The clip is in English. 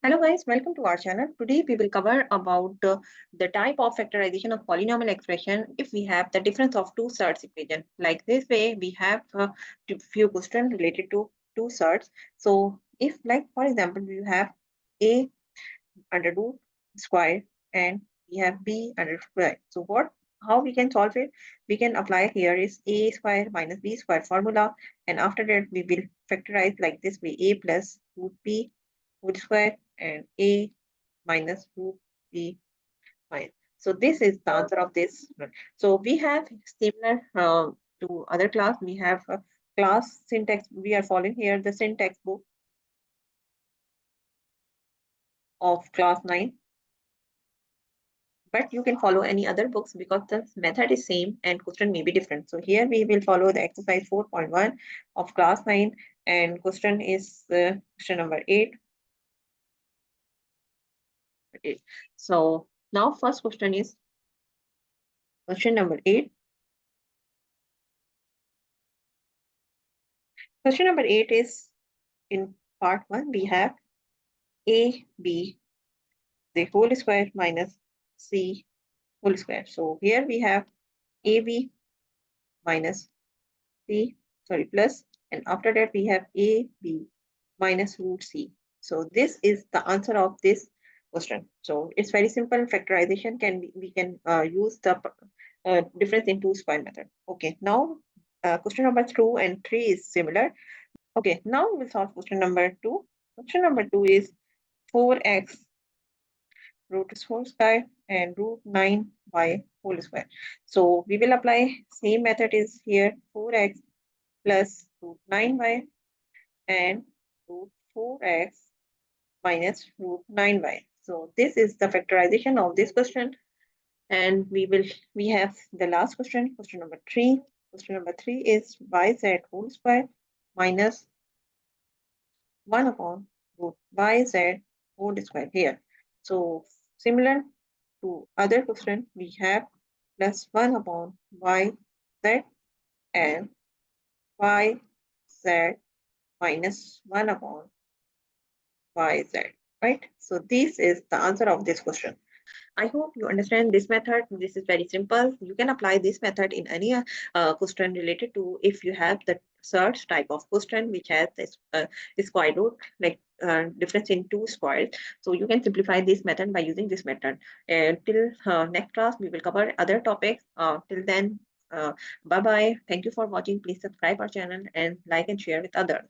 Hello guys, welcome to our channel. Today we will cover about the type of factorization of polynomial expression if we have the difference of two surds equation. Like this way, we have a few questions related to two surds. So if like for example, we have a under root square and we have b under square. So how we can solve it? We can apply here is a square minus b square formula, and after that we will factorize like this way: a plus root b whole square and a minus root b minus. So this is the answer of this. So we have similar to other class. We have a class syntax. We are following here the syntax book of class 9. But you can follow any other books because the method is same and question may be different. So here we will follow the exercise 4.1 of class 9, and question is question number 8. Okay. So now first question is question number 8. Question number 8 is in part 1 we have a b the whole square minus c whole square. So here we have ab minus c, sorry, plus, and after that we have ab minus root c. So this is the answer of this question. So it's very simple. Factorization can be, we can use the difference in two square method. Okay, now question number 2 and 3 is similar. Okay, now we'll solve question number 2. Question number 2 is 4x root whole square and root 9y whole square. So we will apply same method is here 4x plus root 9y and root 4x minus root 9y. So this is the factorization of this question. And we have the last question, question number 3. Question number 3 is yz whole square minus 1 upon root yz whole square here. So similar to other question, we have plus 1 upon yz and yz minus 1 upon yz, right? So this is the answer of this question. I hope you understand this method. This is very simple. You can apply this method in any question related to if you have the search type of question which has this square root, like difference in two squares. So you can simplify this method by using this method. Till next class, we will cover other topics. Till then, bye-bye. Thank you for watching. Please subscribe our channel and like and share with others.